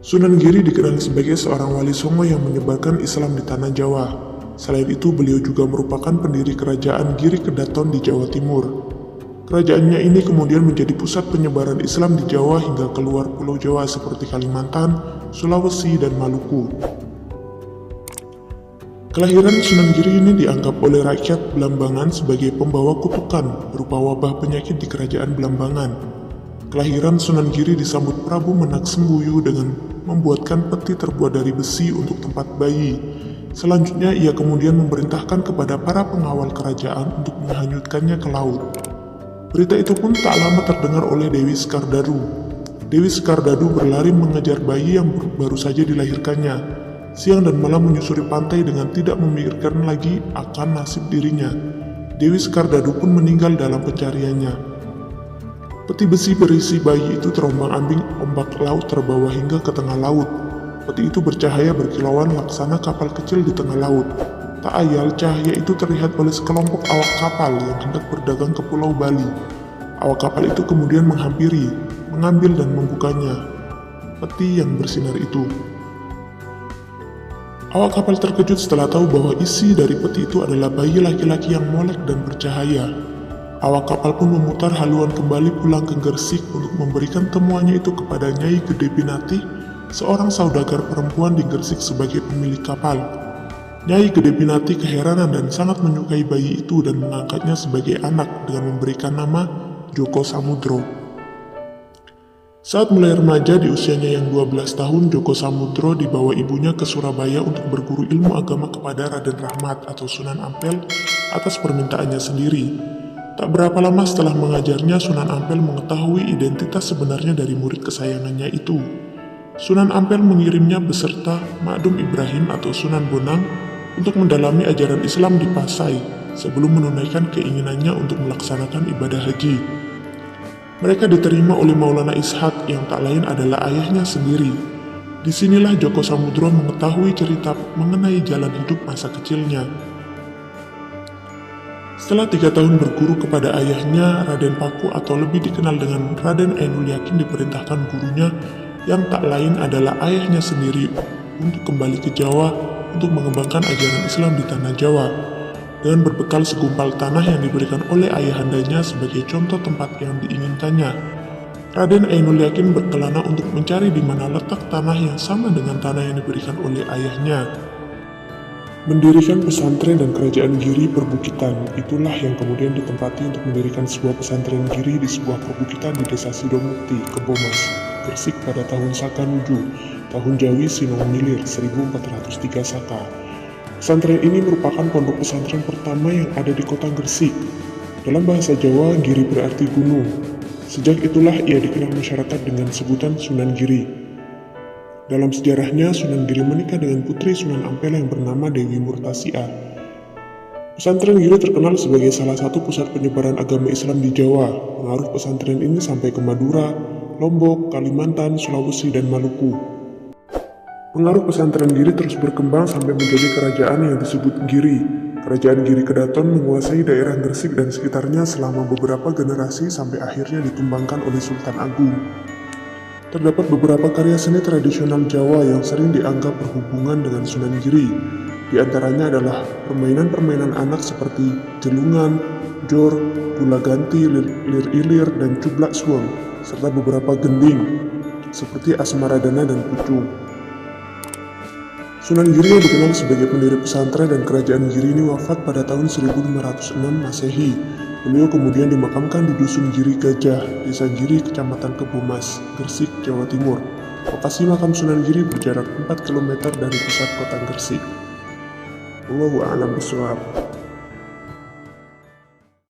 Sunan Giri dikenal sebagai seorang wali songo yang menyebarkan Islam di tanah Jawa. Selain itu, beliau juga merupakan pendiri kerajaan Giri Kedaton di Jawa Timur. Kerajaannya ini kemudian menjadi pusat penyebaran Islam di Jawa hingga keluar Pulau Jawa seperti Kalimantan, Sulawesi, dan Maluku. Kelahiran Sunan Giri ini dianggap oleh rakyat Blambangan sebagai pembawa kutukan berupa wabah penyakit di kerajaan Blambangan. Kelahiran Sunan Giri disambut Prabu Menak Sembuyu dengan membuatkan peti terbuat dari besi untuk tempat bayi. Selanjutnya ia kemudian memerintahkan kepada para pengawal kerajaan untuk menghanyutkannya ke laut. Berita itu pun tak lama terdengar oleh Dewi Skardadu. Dewi Skardadu berlari mengejar bayi yang baru saja dilahirkannya. Siang dan malam menyusuri pantai dengan tidak memikirkan lagi akan nasib dirinya. Dewi Skardadu pun meninggal dalam pencariannya. Peti besi berisi bayi itu terombang-ambing ombak laut terbawa hingga ke tengah laut. Peti itu bercahaya berkilauan laksana kapal kecil di tengah laut. Tak ayal cahaya itu terlihat oleh sekelompok awak kapal yang hendak berdagang ke Pulau Bali. Awak kapal itu kemudian menghampiri, mengambil dan membukanya peti yang bersinar itu. Awak kapal terkejut setelah tahu bahwa isi dari peti itu adalah bayi laki-laki yang molek dan bercahaya. Awak kapal pun memutar haluan kembali pulang ke Gersik untuk memberikan temuannya itu kepada Nyai Gede Pinati, seorang saudagar perempuan di Gersik sebagai pemilik kapal. Nyai Gede Pinati keheranan dan sangat menyukai bayi itu dan mengangkatnya sebagai anak dengan memberikan nama Joko Samudro. Saat mulai remaja di usianya yang 12 tahun, Joko Samudro dibawa ibunya ke Surabaya untuk berguru ilmu agama kepada Raden Rahmat atau Sunan Ampel atas permintaannya sendiri. Tak berapa lama setelah mengajarnya, Sunan Ampel mengetahui identitas sebenarnya dari murid kesayangannya itu. Sunan Ampel mengirimnya beserta Makdum Ibrahim atau Sunan Bonang untuk mendalami ajaran Islam di Pasai sebelum menunaikan keinginannya untuk melaksanakan ibadah haji. Mereka diterima oleh Maulana Ishak yang tak lain adalah ayahnya sendiri. Disinilah Joko Samudro mengetahui cerita mengenai jalan hidup masa kecilnya. Setelah 3 tahun berguru kepada ayahnya, Raden Paku atau lebih dikenal dengan Raden Ainul Yakin diperintahkan gurunya yang tak lain adalah ayahnya sendiri untuk kembali ke Jawa untuk mengembangkan ajaran Islam di tanah Jawa. Dengan berbekal segumpal tanah yang diberikan oleh ayahandanya sebagai contoh tempat yang diinginkannya, Raden Ainul Yakin berkelana untuk mencari di mana letak tanah yang sama dengan tanah yang diberikan oleh ayahnya. Mendirikan pesantren dan kerajaan Giri perbukitan, itulah yang kemudian ditempati untuk mendirikan sebuah pesantren Giri di sebuah perbukitan di desa Sidomukti, Kebomas, Gersik pada tahun Saka Nuju, tahun Jawi Sinong Milir 1403 Saka. Pesantren ini merupakan pondok pesantren pertama yang ada di kota Gersik. Dalam bahasa Jawa, Giri berarti gunung. Sejak itulah ia dikenal masyarakat dengan sebutan Sunan Giri. Dalam sejarahnya, Sunan Giri menikah dengan putri Sunan Ampel yang bernama Dewi Murtasia. Pesantren Giri terkenal sebagai salah satu pusat penyebaran agama Islam di Jawa. Pengaruh pesantren ini sampai ke Madura, Lombok, Kalimantan, Sulawesi, dan Maluku. Pengaruh pesantren Giri terus berkembang sampai menjadi kerajaan yang disebut Giri. Kerajaan Giri Kedaton menguasai daerah Gersik dan sekitarnya selama beberapa generasi sampai akhirnya ditumbangkan oleh Sultan Agung. Terdapat beberapa karya seni tradisional Jawa yang sering dianggap berhubungan dengan Sunan Giri. Di antaranya adalah permainan-permainan anak seperti jelungan, jor, gula ganti, lir-ilir, dan cublak suweng, serta beberapa gending seperti asmaradana dan pucung. Sunan Giri yang dikenal sebagai pendiri pesantren dan kerajaan Giri ini wafat pada tahun 1506 Masehi. Beliau kemudian dimakamkan di Dusun Giri Gajah, Desa Giri, Kecamatan Kebomas, Gersik, Jawa Timur. Lokasi makam Sunan Giri berjarak 4 km dari pusat kota Gersik. Wallahu a'lam bishawab.